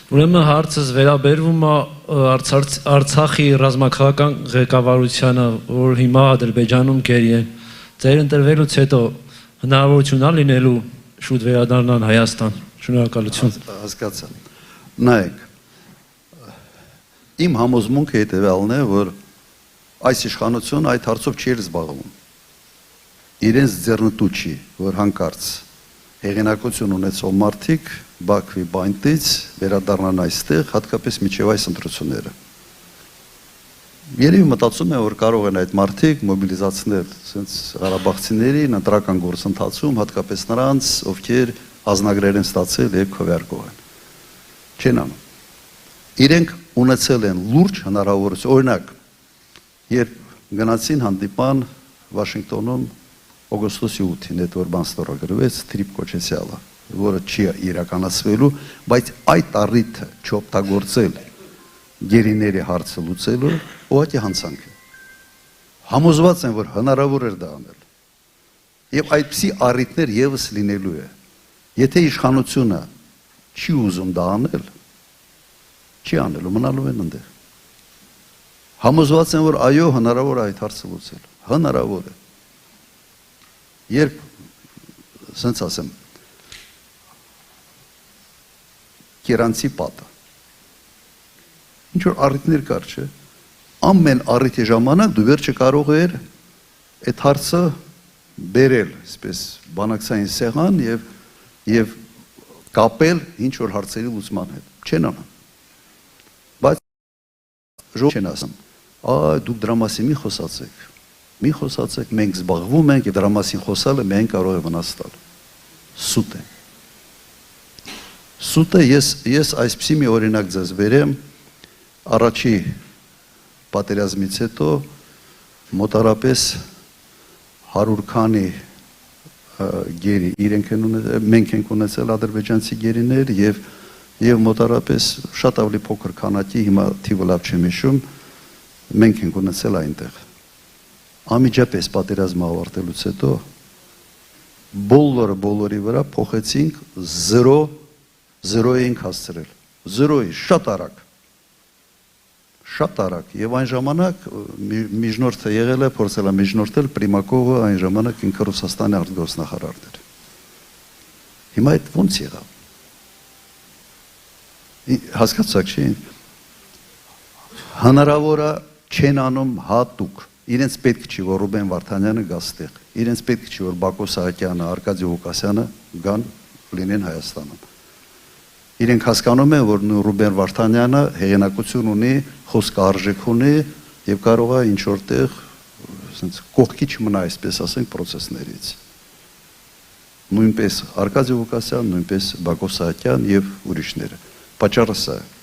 Ուրեմն հարցս վերաբերվում է Արցախի ռազմաքաղաքական ղեկավարությանը, որ հիմա Ադրբեջանում գերի է։ Ձեր ընտրվելուց հետո հնարավորություն ա լինելու շուտ վերադառնան Հայաստան։ Շնորհակալություն։ Հասկացա։ Նայեք, իմ համոզմունքը հետևյալն է, որ այս իշխանությունը այդ հարցով չի զբաղվում։ Իրենց ձեռնտու չի, որ հանկարծ հեղինակություն ունեցող մարդիկ Բաքվի բանտից վերադառնան այստեղ, հատկապես միջև այս ընտրությունները։ Երևի մտածում եմ, որ կարող են այդ մարդիկ մոբիլիզացնել sense ղարաբաղցիներին ընտրական գործընթացում, հատկապես նրանց, ովքեր ազնագրեր են ստացել եւ քվեարկող են։ Չեն անում։ Իրենք ունեցել են լուրջ հնարավորություն, օրինակ, երբ գնացին հանդիպան Վաշինգտոնում օգոստոսի 8-ին, այդ որ բան ստորագրվեց, թրիպ կոչեցյալը, որը չի իրականացվելու, բայց այդ առիթը չօգտագործել գերիների հարցը լուծելու ուղղակի հանցանք է։ Համոզված եմ, որ հնարավոր էր դա անել։ Եվ այդպիսի առիթներ եւս լինելու է։ Եթե իշխանությունը չի ուզում դա անել, չի անելու, մնալու են այնտեղ։ Համոզված եմ, որ այո, հնարավոր է այդ հարցը լուծել։ Հնարավոր է։ Երբ, ասենց ասեմ, Կերանցի պատը, ինչ-որ առիթներ կար, չէ, ամեն առիթի ժամանակ դու վերջը կարող էր այդ հարցը բերել, այսպես բանակցային սեղան և կապել ինչ-որ հարցերի լուծման հետ, չեն անում, բայց ժողովուրդը չեն ասում, դուք դրա մասին մի խոսացեք, մենք զբաղվում ենք և դրա մասին խոսալը միայն կարող է վնաս տալ, սուտ է։ Սուտը ես այսպիսի մի օրինակ ձեզ բերեմ, առաջի պատերազմից հետո մոտարապես 100 քանի գերի մենք ենք ունեցել ադրբեջանցի գերիներ և մոտարապես շատ ավելի փոքր քանակի, հիմա թիվը լավ չեմ հիշում, մենք ենք ունեցել այնտեղ։ Անմիջապես պատերազմը ավարտելուց հետո բոլորի վրա փոխեցինք 0 էինք հասցրել, 0-ի, շատ արագ, և այն ժամանակ միջնորդը եղել է, փորձել է միջնորդել, Պրիմակովը այն ժամանակ ինքը Ռուսաստանի արտգործնախարարն էր։ Հիմա այդ ոնց եղավ։ Հասկացաք չի, հնարավոր է չեն անում հատուկ, իրենց պետք չի, որ Ռուբեն Վարդանյանը գա ստեղ, իրենց պետք չի, որ Բակո Սահակյանը, Արկադի Ղուկասյանը գան լինեն Հայաստանում։ Իրենք հասկանում են, որ Ռուբեն Վարդանյանը հեղինակություն ունի, խոսքը արժեք ունի և կարող է ինչ-որ տեղ կողքի չմնա, այսպես ասենք, պրոցեսներից։ Նույնպես Արկադի Ղուկասյան, նույնպես Բակո Սահակյան և ուրիշները։ Պատճառը սա է։